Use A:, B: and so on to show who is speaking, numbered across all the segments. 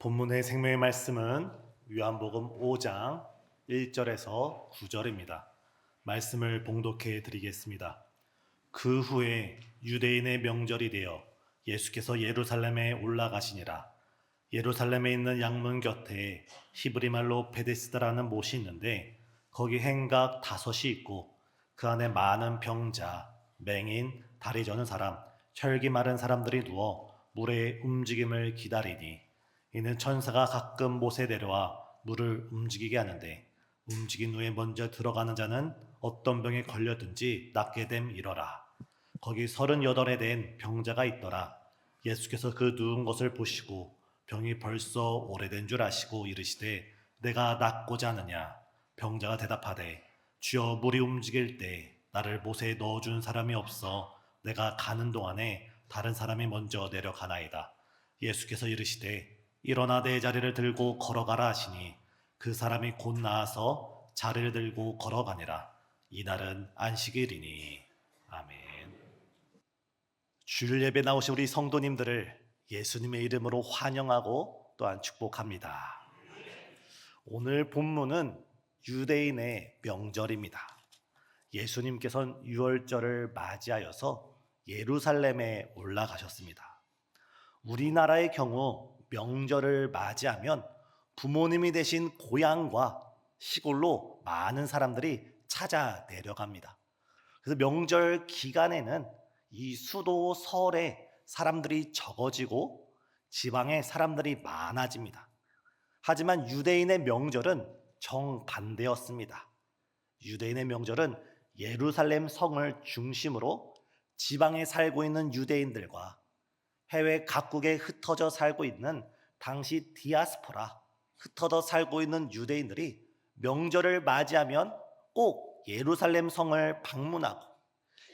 A: 본문의 생명의 말씀은 요한복음 5장 1절에서 9절입니다. 말씀을 봉독해 드리겠습니다. 그 후에 유대인의 명절이 되어 예수께서 예루살렘에 올라가시니라. 예루살렘에 있는 양문 곁에 히브리 말로 베데스다라는 못이 있는데 거기 행각 5이 있고 그 안에 많은 병자, 맹인, 다리 저는 사람, 혈기 마른 사람들이 누워 물의 움직임을 기다리니 이는 천사가 가끔 못에 내려와 물을 움직이게 하는데 움직인 후에 먼저 들어가는 자는 어떤 병에 걸렸든지 낫게 됨이러라. 거기 38에 된 병자가 있더라. 예수께서 그 누운 것을 보시고 병이 벌써 오래된 줄 아시고 이르시되 내가 낫고자 하느냐. 병자가 대답하되 주여 물이 움직일 때 나를 못에 넣어준 사람이 없어 내가 가는 동안에 다른 사람이 먼저 내려가나이다. 예수께서 이르시되 일어나 내 자리를 들고 걸어가라 하시니 그 사람이 곧 나아서 자리를 들고 걸어가니라. 이날은 안식일이니. 아멘. 주일 예배 나오신 우리 성도님들을 예수님의 이름으로 환영하고 또한 축복합니다. 오늘 본문은 유대인의 명절입니다. 예수님께서는 유월절을 맞이하여서 예루살렘에 올라가셨습니다. 우리나라의 경우 명절을 맞이하면 부모님이 되신 고향과 시골로 많은 사람들이 찾아 내려갑니다. 그래서 명절 기간에는 이 수도 서울에 사람들이 적어지고 지방에 사람들이 많아집니다. 하지만 유대인의 명절은 정반대였습니다. 유대인의 명절은 예루살렘 성을 중심으로 지방에 살고 있는 유대인들과 해외 각국에 흩어져 살고 있는 당시 디아스포라, 흩어져 살고 있는 유대인들이 명절을 맞이하면 꼭 예루살렘 성을 방문하고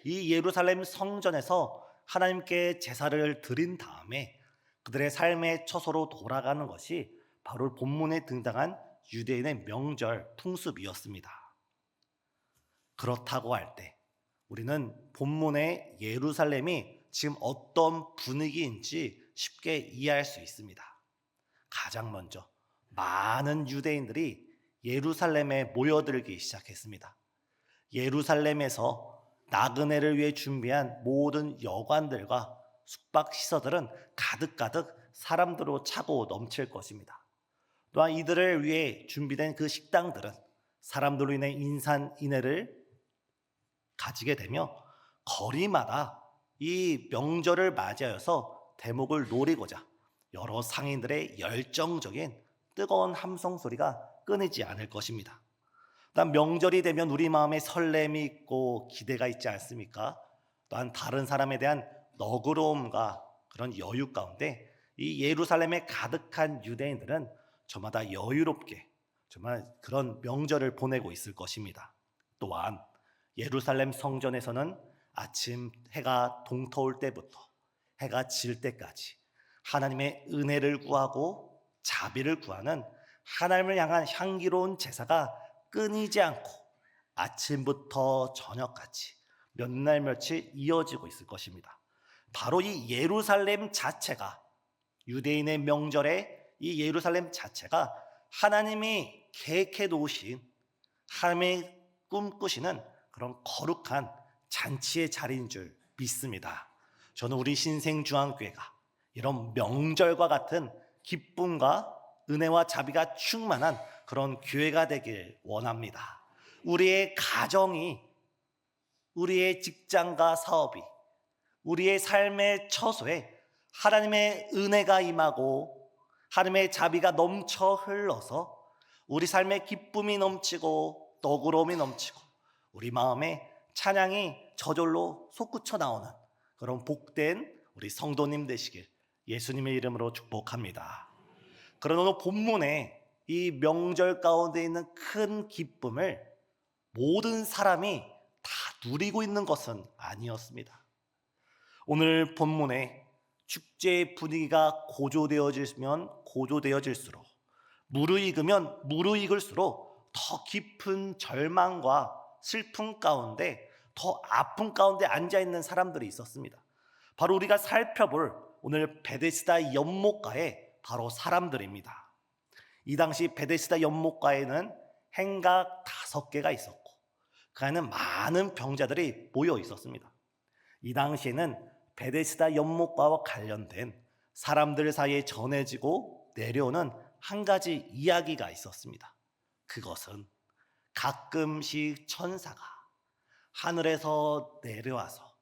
A: 이 예루살렘 성전에서 하나님께 제사를 드린 다음에 그들의 삶의 처소로 돌아가는 것이 바로 본문에 등장한 유대인의 명절 풍습이었습니다. 그렇다고 할 때 우리는 본문의 예루살렘이 지금 어떤 분위기인지 쉽게 이해할 수 있습니다. 가장 먼저 많은 유대인들이 예루살렘에 모여들기 시작했습니다. 예루살렘에서 나그네를 위해 준비한 모든 여관들과 숙박시설들은 가득가득 사람들로 차고 넘칠 것입니다. 또한 이들을 위해 준비된 그 식당들은 사람들로 인해 인산인해를 가지게 되며 거리마다 이 명절을 맞이하여서 대목을 노리고자 여러 상인들의 열정적인 뜨거운 함성 소리가 끊이지 않을 것입니다. 또한 명절이 되면 우리 마음에 설렘이 있고 기대가 있지 않습니까? 또한 다른 사람에 대한 너그러움과 그런 여유 가운데 이 예루살렘에 가득한 유대인들은 저마다 여유롭게 정말 그런 명절을 보내고 있을 것입니다. 또한 예루살렘 성전에서는 아침 해가 동터올 때부터 해가 질 때까지 하나님의 은혜를 구하고 자비를 구하는 하나님을 향한 향기로운 제사가 끊이지 않고 아침부터 저녁까지 몇 날 며칠 이어지고 있을 것입니다. 바로 이 예루살렘 자체가 유대인의 명절에 이 예루살렘 자체가 하나님이 계획해 놓으신 하나님의 꿈꾸시는 그런 거룩한 잔치의 자리인 줄 믿습니다. 저는 우리 신생중앙교회가 이런 명절과 같은 기쁨과 은혜와 자비가 충만한 그런 교회가 되길 원합니다. 우리의 가정이, 우리의 직장과 사업이, 우리의 삶의 처소에 하나님의 은혜가 임하고 하나님의 자비가 넘쳐 흘러서 우리 삶의 기쁨이 넘치고 너그러움이 넘치고 우리 마음에 찬양이 저절로 솟구쳐 나오는 그런 복된 우리 성도님 되시길 예수님의 이름으로 축복합니다. 그러나 오늘 본문에 이 명절 가운데 있는 큰 기쁨을 모든 사람이 다 누리고 있는 것은 아니었습니다. 오늘 본문에 축제의 분위기가 고조되어지면 고조되어질수록 무르익으면 무르익을수록 더 깊은 절망과 슬픔 가운데 더 아픔 가운데 앉아있는 사람들이 있었습니다. 바로 우리가 살펴볼 오늘 베데스다 연못가에 바로 사람들입니다. 이 당시 베데스다 연못가에는 행각 5개가 있었고 그 안에는 많은 병자들이 모여 있었습니다. 이 당시에는 베데스다 연못가와 관련된 사람들 사이에 전해지고 내려오는 한 가지 이야기가 있었습니다. 그것은 가끔씩 천사가 하늘에서 내려와서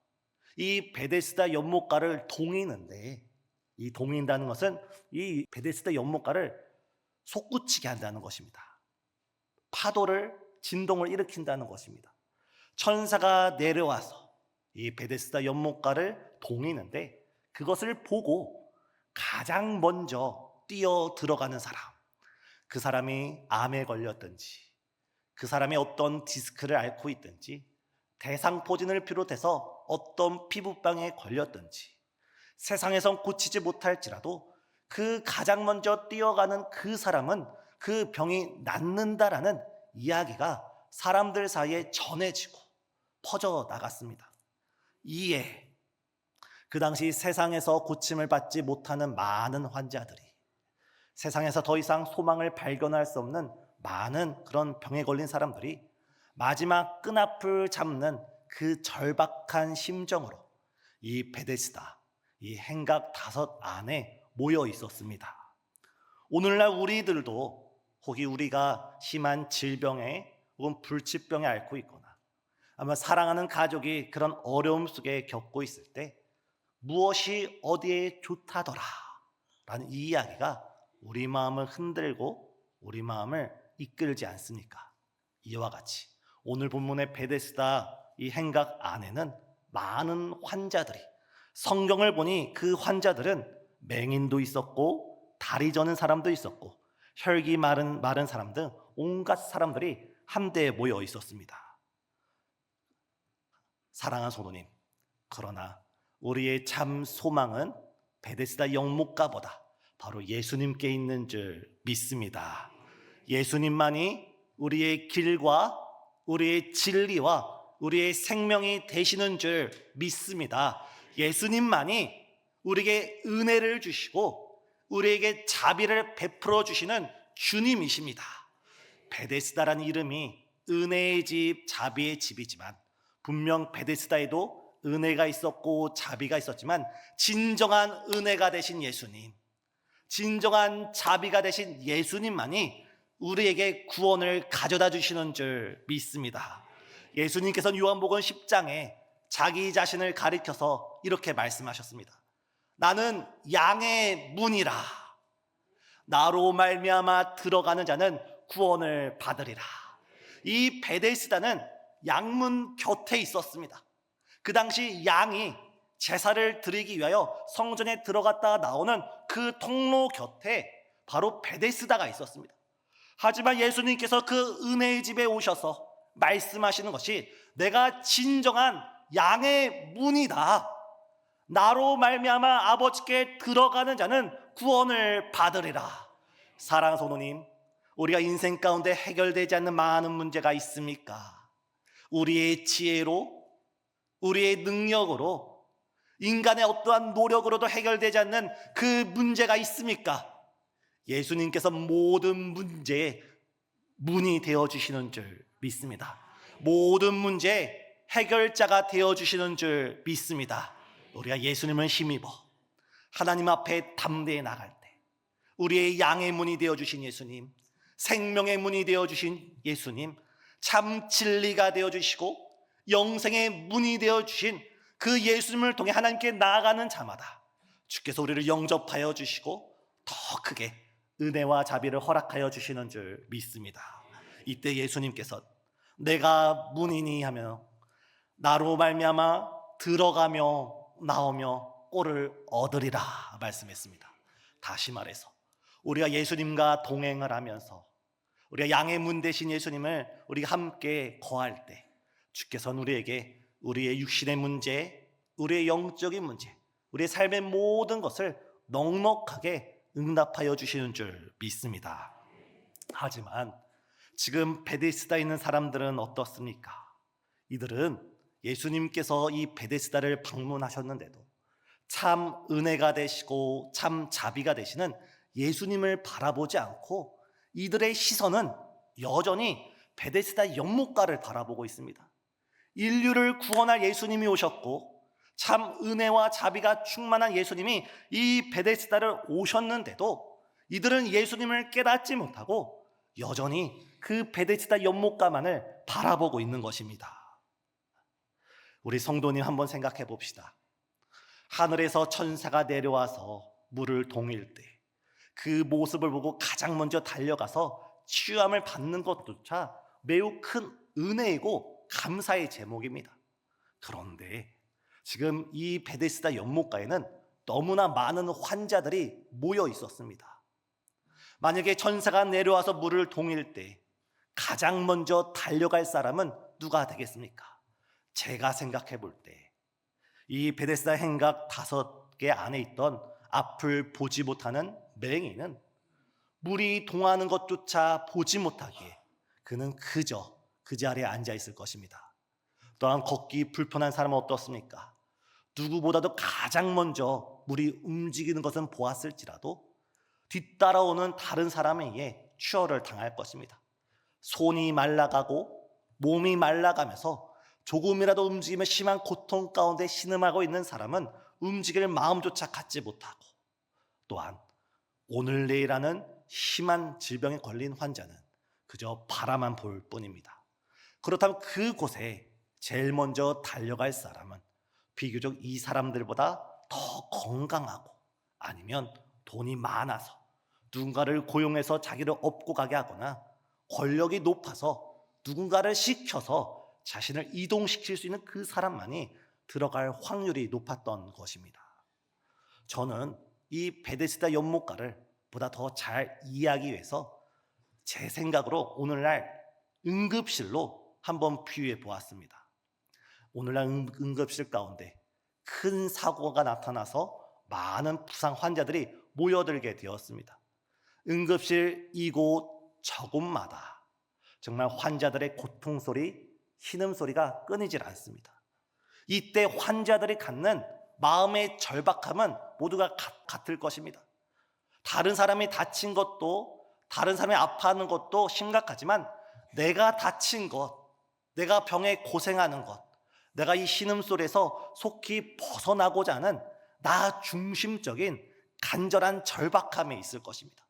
A: 이 베데스다 연못가를 동이는데, 이 동인다는 것은 이 베데스다 연못가를 솟구치게 한다는 것입니다. 파도를, 진동을 일으킨다는 것입니다. 천사가 내려와서 이 베데스다 연못가를 동이는데 그것을 보고 가장 먼저 뛰어 들어가는 사람, 그 사람이 암에 걸렸든지 그 사람이 어떤 디스크를 앓고 있든지 대상포진을 비롯해서 어떤 피부병에 걸렸든지 세상에선 고치지 못할지라도 그 가장 먼저 뛰어가는 그 사람은 그 병이 낫는다라는 이야기가 사람들 사이에 전해지고 퍼져 나갔습니다. 이에 그 당시 세상에서 고침을 받지 못하는 많은 환자들이, 세상에서 더 이상 소망을 발견할 수 없는 많은 그런 병에 걸린 사람들이 마지막 끈앞을 잡는 그 절박한 심정으로 이 베데스다, 이 행각 5 안에 모여 있었습니다. 오늘날 우리들도 혹이 우리가 심한 질병에 혹은 불치병에 앓고 있거나 아마 사랑하는 가족이 그런 어려움 속에 겪고 있을 때 무엇이 어디에 좋다더라 라는 이 이야기가 우리 마음을 흔들고 우리 마음을 이끌지 않습니까? 이와 같이 오늘 본문의 베데스다 이 행각 안에는 많은 환자들이, 성경을 보니 그 환자들은 맹인도 있었고 다리 저는 사람도 있었고 혈기 마른 사람 등 온갖 사람들이 한데에 모여 있었습니다. 사랑하는 성도님, 그러나 우리의 참 소망은 베데스다 연못가보다 바로 예수님께 있는 줄 믿습니다. 예수님만이 우리의 길과 우리의 진리와 우리의 생명이 되시는 줄 믿습니다. 예수님만이 우리에게 은혜를 주시고 우리에게 자비를 베풀어 주시는 주님이십니다. 베데스다라는 이름이 은혜의 집, 자비의 집이지만 분명 베데스다에도 은혜가 있었고 자비가 있었지만 진정한 은혜가 되신 예수님, 진정한 자비가 되신 예수님만이 우리에게 구원을 가져다 주시는 줄 믿습니다. 예수님께서는 요한복음 10장에 자기 자신을 가리켜서 이렇게 말씀하셨습니다. 나는 양의 문이라. 나로 말미암아 들어가는 자는 구원을 받으리라. 이 베데스다는 양문 곁에 있었습니다. 그 당시 양이 제사를 드리기 위하여 성전에 들어갔다가 나오는 그 통로 곁에 바로 베데스다가 있었습니다. 하지만 예수님께서 그 은혜의 집에 오셔서 말씀하시는 것이 내가 진정한 양의 문이다. 나로 말미암아 아버지께 들어가는 자는 구원을 받으리라. 사랑하는 성도님, 우리가 인생 가운데 해결되지 않는 많은 문제가 있습니까? 우리의 지혜로, 우리의 능력으로, 인간의 어떠한 노력으로도 해결되지 않는 그 문제가 있습니까? 예수님께서 모든 문제의 문이 되어주시는 줄 믿습니다. 모든 문제의 해결자가 되어주시는 줄 믿습니다. 우리가 예수님을 힘입어 하나님 앞에 담대히 나갈 때 우리의 양의 문이 되어주신 예수님, 생명의 문이 되어주신 예수님, 참 진리가 되어주시고 영생의 문이 되어주신 그 예수님을 통해 하나님께 나아가는 자마다 주께서 우리를 영접하여 주시고 더 크게 은혜와 자비를 허락하여 주시는 줄 믿습니다. 이때 예수님께서 내가 문이니 하며 나로 말미암아 들어가며 나오며 꼴을 얻으리라 말씀했습니다. 다시 말해서 우리가 예수님과 동행을 하면서 우리가 양의 문 되신 예수님을 우리가 함께 거할 때 주께서는 우리에게 우리의 육신의 문제, 우리의 영적인 문제, 우리의 삶의 모든 것을 넉넉하게 응답하여 주시는 줄 믿습니다. 하지만 지금 베데스다에 있는 사람들은 어떻습니까? 이들은 예수님께서 이 베데스다를 방문하셨는데도 참 은혜가 되시고 참 자비가 되시는 예수님을 바라보지 않고 이들의 시선은 여전히 베데스다 연못가를 바라보고 있습니다. 인류를 구원할 예수님이 오셨고 참 은혜와 자비가 충만한 예수님이 이 베데스다를 오셨는데도 이들은 예수님을 깨닫지 못하고 여전히 그 베데스다 연못가만을 바라보고 있는 것입니다. 우리 성도님 한번 생각해 봅시다. 하늘에서 천사가 내려와서 물을 동일 때 그 모습을 보고 가장 먼저 달려가서 치유함을 받는 것조차 매우 큰 은혜이고 감사의 제목입니다. 그런데 지금 이 베데스다 연못가에는 너무나 많은 환자들이 모여 있었습니다. 만약에 천사가 내려와서 물을 동일 때 가장 먼저 달려갈 사람은 누가 되겠습니까? 제가 생각해 볼 때 이 베데스다 행각 5개 안에 있던 앞을 보지 못하는 맹인은 물이 동하는 것조차 보지 못하기에 그는 그저 그 자리에 앉아 있을 것입니다. 또한 걷기 불편한 사람은 어떻습니까? 누구보다도 가장 먼저 물이 움직이는 것은 보았을지라도 뒤따라오는 다른 사람에 의해 추월을 당할 것입니다. 손이 말라가고 몸이 말라가면서 조금이라도 움직이면 심한 고통 가운데 신음하고 있는 사람은 움직일 마음조차 갖지 못하고, 또한 오늘 내일하는 심한 질병에 걸린 환자는 그저 바라만 볼 뿐입니다. 그렇다면 그곳에 제일 먼저 달려갈 사람은 비교적 이 사람들보다 더 건강하고 아니면 돈이 많아서 누군가를 고용해서 자기를 업고 가게 하거나 권력이 높아서 누군가를 시켜서 자신을 이동시킬 수 있는 그 사람만이 들어갈 확률이 높았던 것입니다. 저는 이 베데스다 연못가를 보다 더 잘 이해하기 위해서 제 생각으로 오늘날 응급실로 한번 비유해 보았습니다. 오늘날 응급실 가운데 큰 사고가 나타나서 많은 부상 환자들이 모여들게 되었습니다. 응급실 이곳 저곳마다 정말 환자들의 고통소리, 신음소리가 끊이질 않습니다. 이때 환자들이 갖는 마음의 절박함은 모두가 같을 것입니다. 다른 사람이 다친 것도, 다른 사람이 아파하는 것도 심각하지만 내가 다친 것, 내가 병에 고생하는 것, 내가 이 신음소리에서 속히 벗어나고자 하는 나 중심적인 간절한 절박함에 있을 것입니다.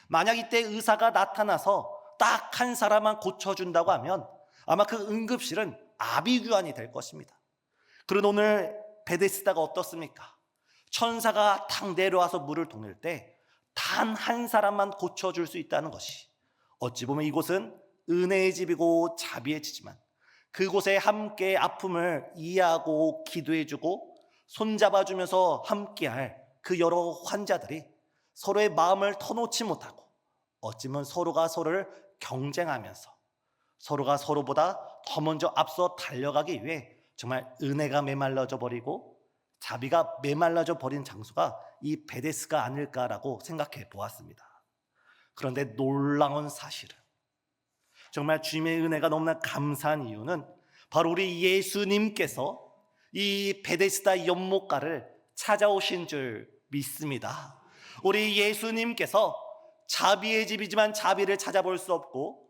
A: 만약 이때 의사가 나타나서 딱 한 사람만 고쳐준다고 하면 아마 그 응급실은 아비규환이 될 것입니다. 그런데 오늘 베데스다가 어떻습니까? 천사가 탁 내려와서 물을 동일 때 단 한 사람만 고쳐줄 수 있다는 것이, 어찌 보면 이곳은 은혜의 집이고 자비의 집이지만 그곳에 함께 아픔을 이해하고 기도해주고 손잡아주면서 함께할 그 여러 환자들이 서로의 마음을 터놓지 못하고 어찌 보면 서로가 서로를 경쟁하면서 서로가 서로보다 더 먼저 앞서 달려가기 위해 정말 은혜가 메말라져 버리고 자비가 메말라져 버린 장소가 이 베데스가 아닐까라고 생각해 보았습니다. 그런데 놀라운 사실은, 정말 주님의 은혜가 너무나 감사한 이유는 바로 우리 예수님께서 이 베데스다 연못가를 찾아오신 줄 믿습니다. 우리 예수님께서 자비의 집이지만 자비를 찾아볼 수 없고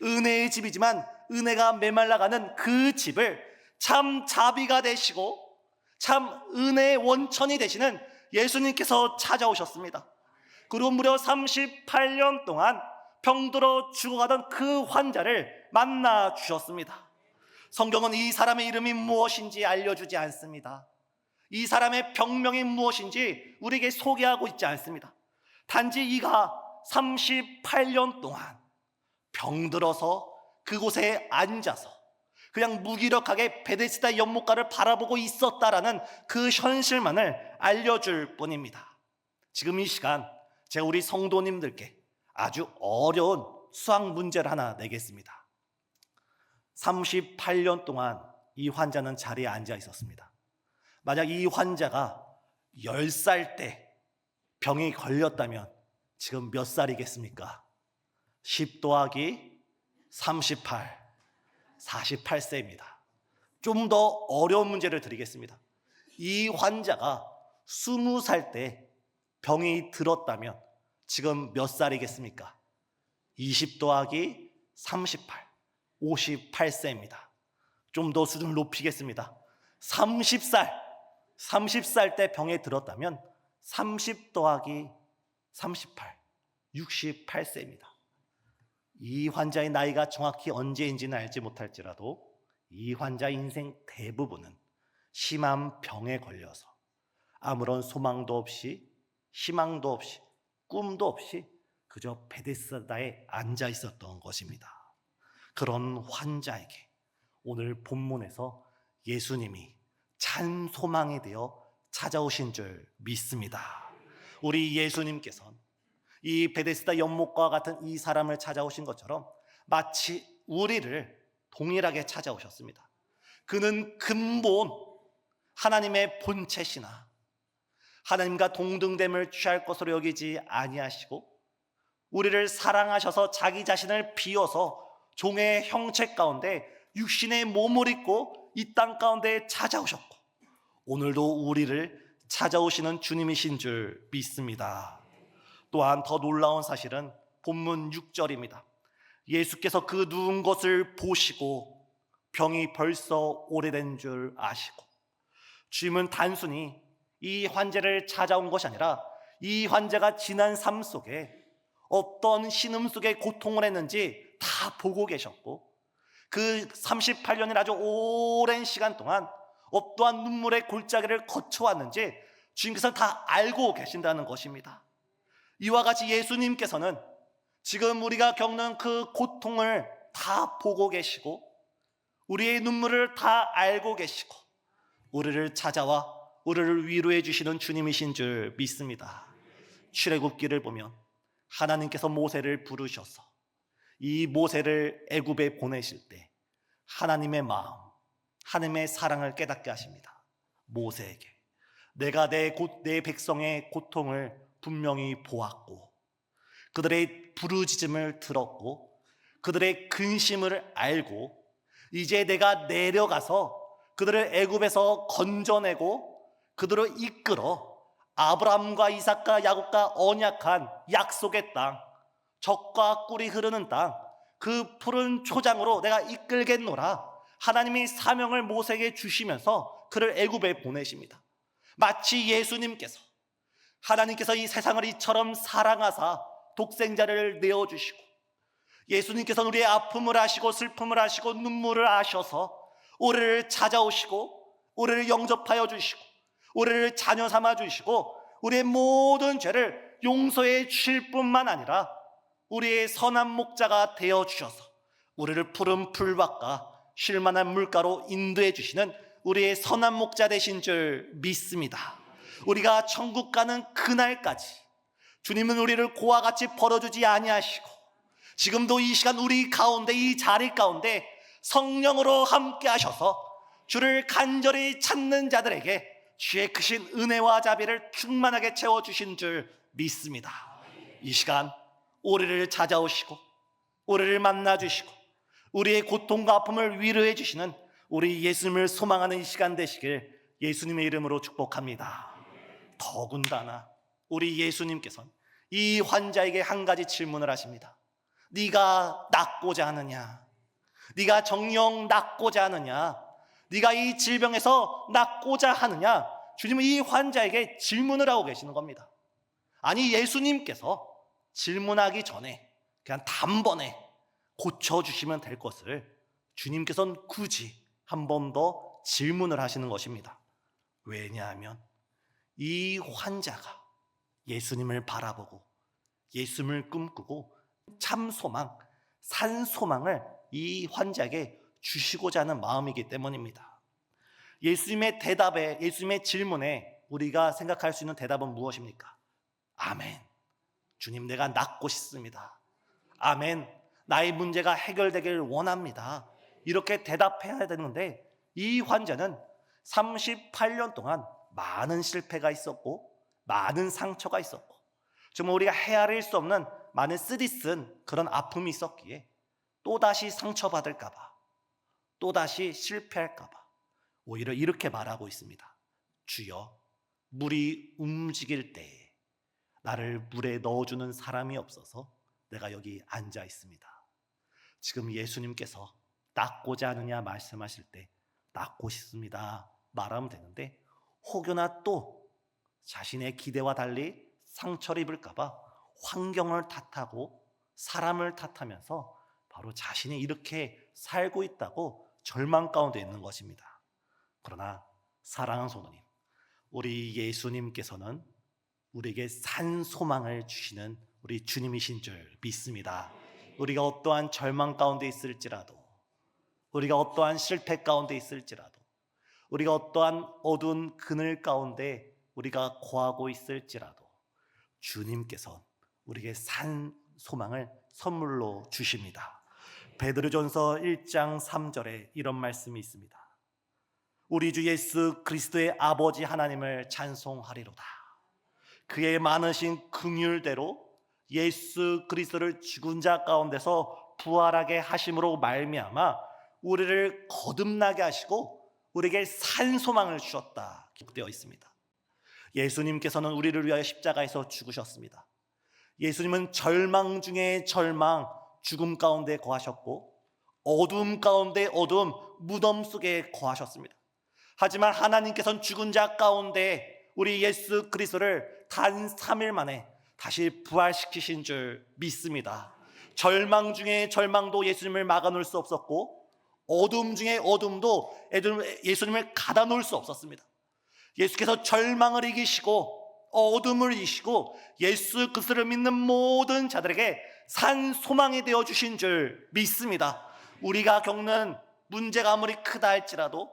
A: 은혜의 집이지만 은혜가 메말라가는 그 집을 참 자비가 되시고 참 은혜의 원천이 되시는 예수님께서 찾아오셨습니다. 그리고 무려 38년 동안 병들어 죽어가던 그 환자를 만나 주셨습니다. 성경은 이 사람의 이름이 무엇인지 알려주지 않습니다. 이 사람의 병명이 무엇인지 우리에게 소개하고 있지 않습니다. 단지 이가 38년 동안 병들어서 그곳에 앉아서 그냥 무기력하게 베데스다 연못가를 바라보고 있었다라는 그 현실만을 알려줄 뿐입니다. 지금 이 시간 제가 우리 성도님들께 아주 어려운 수학 문제를 하나 내겠습니다. 38년 동안 이 환자는 자리에 앉아 있었습니다. 만약 이 환자가 10살 때 병이 걸렸다면 지금 몇 살이겠습니까? 10 더하기 38, 48세입니다. 좀 더 어려운 문제를 드리겠습니다. 이 환자가 20살 때 병이 들었다면 지금 몇 살이겠습니까? 20 더하기 38, 58세입니다. 좀 더 수준을 높이겠습니다. 30살 때 병에 들었다면 30 더하기 38, 68세입니다. 이 환자의 나이가 정확히 언제인지는 알지 못할지라도 이 환자의 인생 대부분은 심한 병에 걸려서 아무런 소망도 없이 희망도 없이 꿈도 없이 그저 베데스다에 앉아 있었던 것입니다. 그런 환자에게 오늘 본문에서 예수님이 참 소망이 되어 찾아오신 줄 믿습니다. 우리 예수님께서는 이 베데스다 연못과 같은 이 사람을 찾아오신 것처럼 마치 우리를 동일하게 찾아오셨습니다. 그는 근본 하나님의 본체시나 하나님과 동등됨을 취할 것으로 여기지 아니하시고 우리를 사랑하셔서 자기 자신을 비워서 종의 형체 가운데 육신의 몸을 입고 이 땅 가운데 찾아오셨고 오늘도 우리를 찾아오시는 주님이신 줄 믿습니다. 또한 더 놀라운 사실은 본문 6절입니다. 예수께서 그 누운 것을 보시고 병이 벌써 오래된 줄 아시고 주님은 단순히 이 환자를 찾아온 것이 아니라 이 환자가 지난 삶 속에 어떤 신음 속에 고통을 했는지 다 보고 계셨고 그 38년이나 아주 오랜 시간 동안 어떠한 눈물의 골짜기를 거쳐왔는지 주님께서는 다 알고 계신다는 것입니다. 이와 같이 예수님께서는 지금 우리가 겪는 그 고통을 다 보고 계시고 우리의 눈물을 다 알고 계시고 우리를 찾아와 우리를 위로해 주시는 주님이신 줄 믿습니다. 출애굽기를 보면 하나님께서 모세를 부르셔서 이 모세를 애굽에 보내실 때 하나님의 마음, 하나님의 사랑을 깨닫게 하십니다. 모세에게 내가 내 백성의 고통을 분명히 보았고 그들의 부르짖음을 들었고 그들의 근심을 알고 이제 내가 내려가서 그들을 애굽에서 건져내고 그들을 이끌어 아브라함과 이삭과 야곱과 언약한 약속의 땅, 젖과 꿀이 흐르는 땅, 그 푸른 초장으로 내가 이끌겠노라. 하나님이 사명을 모세에게 주시면서 그를 애굽에 보내십니다. 마치 예수님께서 하나님께서 이 세상을 이처럼 사랑하사 독생자를 내어주시고 예수님께서는 우리의 아픔을 아시고 슬픔을 아시고 눈물을 아셔서 우리를 찾아오시고 우리를 영접하여 주시고 우리를 자녀 삼아 주시고 우리의 모든 죄를 용서해 주실 뿐만 아니라 우리의 선한 목자가 되어 주셔서 우리를 푸른 풀밭과 쉴만한 물가로 인도해 주시는 우리의 선한 목자 되신 줄 믿습니다. 우리가 천국 가는 그날까지 주님은 우리를 고와 같이 버려주지 아니하시고 지금도 이 시간 우리 가운데 이 자리 가운데 성령으로 함께 하셔서 주를 간절히 찾는 자들에게 주의 크신 은혜와 자비를 충만하게 채워주신 줄 믿습니다. 이 시간 우리를 찾아오시고 우리를 만나주시고 우리의 고통과 아픔을 위로해 주시는 우리 예수님을 소망하는 이 시간 되시길 예수님의 이름으로 축복합니다. 더군다나 우리 예수님께서는 이 환자에게 한 가지 질문을 하십니다. 네가 낫고자 하느냐? 네가 정녕 낫고자 하느냐? 네가 이 질병에서 낫고자 하느냐? 주님은 이 환자에게 질문을 하고 계시는 겁니다. 아니 예수님께서 질문하기 전에 그냥 단번에 고쳐주시면 될 것을 주님께서는 굳이 한 번 더 질문을 하시는 것입니다. 왜냐하면 이 환자가 예수님을 바라보고 예수님을 꿈꾸고 참 소망, 산 소망을 이 환자에게 주시고자 하는 마음이기 때문입니다. 예수님의 대답에, 예수님의 질문에 우리가 생각할 수 있는 대답은 무엇입니까? 아멘. 주님, 내가 낫고 싶습니다. 아멘. 나의 문제가 해결되길 원합니다. 이렇게 대답해야 되는데 이 환자는 38년 동안 많은 실패가 있었고 많은 상처가 있었고 정말 우리가 헤아릴 수 없는 많은 쓰디쓴 그런 아픔이 있었기에 또다시 상처받을까 봐 또다시 실패할까 봐 오히려 이렇게 말하고 있습니다. 주여, 물이 움직일 때에 나를 물에 넣어주는 사람이 없어서 내가 여기 앉아 있습니다. 지금 예수님께서 낫고자 하느냐 말씀하실 때 낫고 싶습니다 말하면 되는데, 혹여나 또 자신의 기대와 달리 상처를 입을까봐 환경을 탓하고 사람을 탓하면서 바로 자신이 이렇게 살고 있다고 절망 가운데 있는 것입니다. 그러나 사랑하는 성도님, 우리 예수님께서는 우리에게 산 소망을 주시는 우리 주님이신 줄 믿습니다. 우리가 어떠한 절망 가운데 있을지라도, 우리가 어떠한 실패 가운데 있을지라도, 우리가 어떠한 어두운 그늘 가운데 우리가 거하고 있을지라도 주님께서 우리에게 산 소망을 선물로 주십니다. 베드로전서 1장 3절에 이런 말씀이 있습니다. 우리 주 예수 그리스도의 아버지 하나님을 찬송하리로다. 그의 많으신 긍휼대로 예수 그리스도를 죽은 자 가운데서 부활하게 하심으로 말미암아 우리를 거듭나게 하시고 우리에게 산 소망을 주셨다 기록되어 있습니다. 예수님께서는 우리를 위하여 십자가에서 죽으셨습니다. 예수님은 절망 중에 절망, 죽음 가운데 거하셨고 어둠 가운데 어둠, 무덤 속에 거하셨습니다. 하지만 하나님께서는 죽은 자 가운데 우리 예수 그리스도를 단 3일 만에 다시 부활시키신 줄 믿습니다. 절망 중에 절망도 예수님을 막아놓을 수 없었고 어둠 중에 어둠도 예수님을 가다놓을 수 없었습니다. 예수께서 절망을 이기시고 어둠을 이기시고 예수 그리스도를 믿는 모든 자들에게 산 소망이 되어 주신 줄 믿습니다. 우리가 겪는 문제가 아무리 크다 할지라도,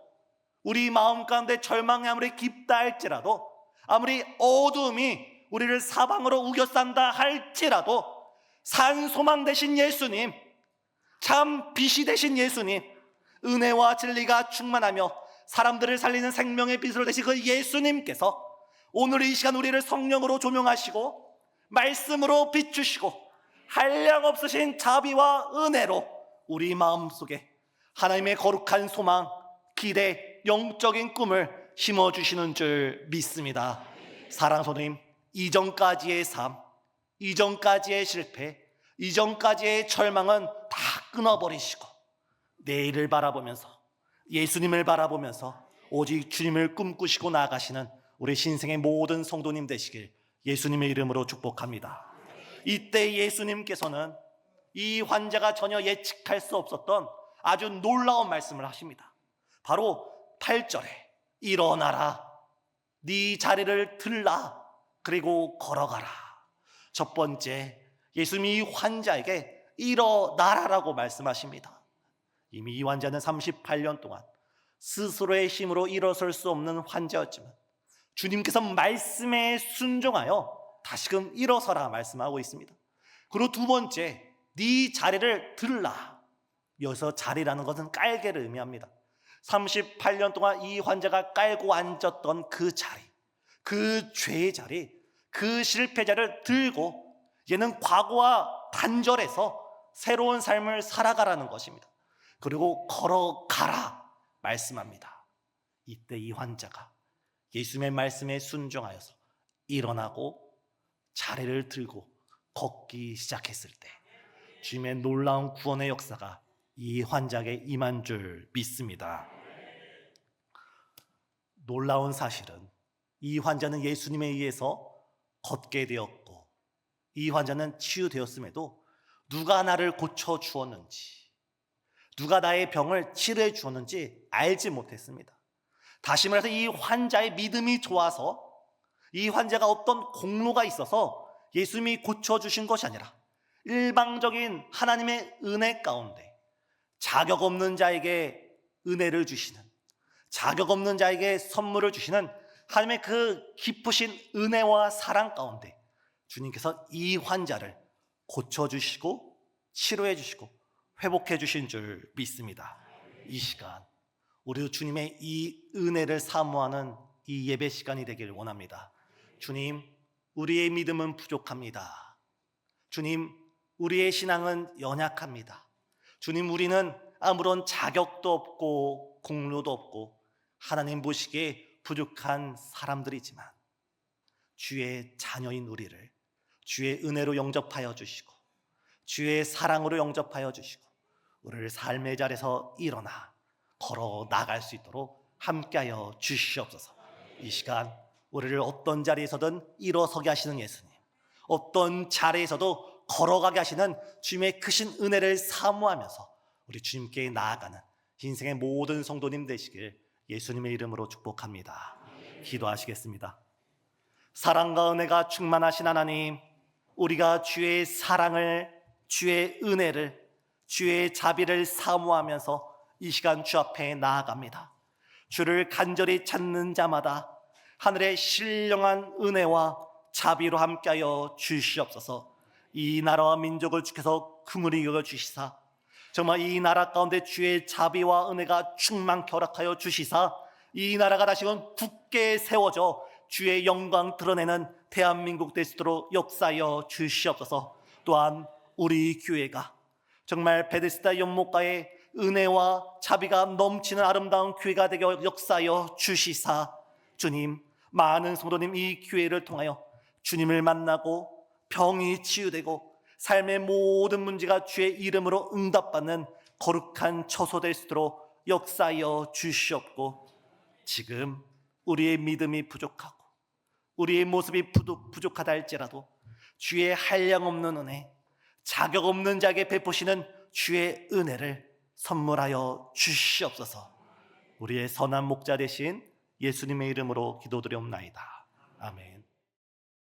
A: 우리 마음 가운데 절망이 아무리 깊다 할지라도, 아무리 어둠이 우리를 사방으로 우겨싼다 할지라도 산 소망 되신 예수님, 참 빛이 되신 예수님, 은혜와 진리가 충만하며 사람들을 살리는 생명의 빛으로 되신 그 예수님께서 오늘 이 시간 우리를 성령으로 조명하시고 말씀으로 비추시고 한량없으신 자비와 은혜로 우리 마음속에 하나님의 거룩한 소망, 기대, 영적인 꿈을 심어주시는 줄 믿습니다. 사랑하는 성도님, 이전까지의 삶, 이전까지의 실패, 이전까지의 절망은 다 끊어버리시고 내일을 바라보면서 예수님을 바라보면서 오직 주님을 꿈꾸시고 나아가시는 우리 신생의 모든 성도님 되시길 예수님의 이름으로 축복합니다. 이때 예수님께서는 이 환자가 전혀 예측할 수 없었던 아주 놀라운 말씀을 하십니다. 바로 8절에 일어나라, 네 자리를 들라, 그리고 걸어가라. 첫 번째, 예수님이 이 환자에게 일어나라라고 말씀하십니다. 이미 이 환자는 38년 동안 스스로의 힘으로 일어설 수 없는 환자였지만 주님께서 말씀에 순종하여 다시금 일어서라 말씀하고 있습니다. 그리고 두 번째, 네 자리를 들라. 여기서 자리라는 것은 깔개를 의미합니다. 38년 동안 이 환자가 깔고 앉았던 그 자리, 그 죄의 자리, 그 실패자를 들고 얘는 과거와 단절해서 새로운 삶을 살아가라는 것입니다. 그리고 걸어가라 말씀합니다. 이때 이 환자가 예수님의 말씀에 순종하여서 일어나고 자리를 들고 걷기 시작했을 때 주님의 놀라운 구원의 역사가 이 환자에게 임한 줄 믿습니다. 놀라운 사실은 이 환자는 예수님에 의해서 걷게 되었고 이 환자는 치유되었음에도 누가 나를 고쳐주었는지, 누가 나의 병을 치료해 주었는지 알지 못했습니다. 다시 말해서 이 환자의 믿음이 좋아서, 이 환자가 어떤 공로가 있어서 예수님이 고쳐주신 것이 아니라 일방적인 하나님의 은혜 가운데 자격 없는 자에게 은혜를 주시는, 자격 없는 자에게 선물을 주시는 하나님의 그 깊으신 은혜와 사랑 가운데 주님께서 이 환자를 고쳐주시고 치료해 주시고 회복해 주신 줄 믿습니다. 이 시간 우리도 주님의 이 은혜를 사모하는 이 예배 시간이 되길 원합니다. 주님, 우리의 믿음은 부족합니다. 주님, 우리의 신앙은 연약합니다. 주님, 우리는 아무런 자격도 없고 공로도 없고 하나님 보시기에 부족한 사람들이지만 주의 자녀인 우리를 주의 은혜로 영접하여 주시고 주의 사랑으로 영접하여 주시고 우리를 삶의 자리에서 일어나 걸어 나갈 수 있도록 함께하여 주시옵소서. 이 시간 우리를 어떤 자리에서든 일어서게 하시는 예수님, 어떤 자리에서도 걸어가게 하시는 주님의 크신 은혜를 사모하면서 우리 주님께 나아가는 인생의 모든 성도님 되시길 예수님의 이름으로 축복합니다. 기도하시겠습니다. 사랑과 은혜가 충만하신 하나님, 우리가 주의 사랑을, 주의 은혜를, 주의 자비를 사모하면서 이 시간 주 앞에 나아갑니다. 주를 간절히 찾는 자마다 하늘의 신령한 은혜와 자비로 함께하여 주시옵소서. 이 나라와 민족을 주께서 긍휼히 여겨주시사 정말 이 나라 가운데 주의 자비와 은혜가 충만케 허락하여 주시사 이 나라가 다시금 굳게 세워져 주의 영광 드러내는 대한민국 될 수 있도록 역사하여 주시옵소서. 또한 우리 교회가 정말 베데스다 연못가의 은혜와 자비가 넘치는 아름다운 교회가 되게 역사하여 주시사 주님, 많은 성도님 이 교회를 통하여 주님을 만나고 병이 치유되고 삶의 모든 문제가 주의 이름으로 응답받는 거룩한 처소 될 수 있도록 역사하여 주시옵고, 지금 우리의 믿음이 부족하고 우리의 모습이 부족하다 할지라도 주의 한량없는 은혜, 자격 없는 자에게 베푸시는 주의 은혜를 선물하여 주시옵소서. 우리의 선한 목자 되신 예수님의 이름으로 기도드리옵나이다. 아멘.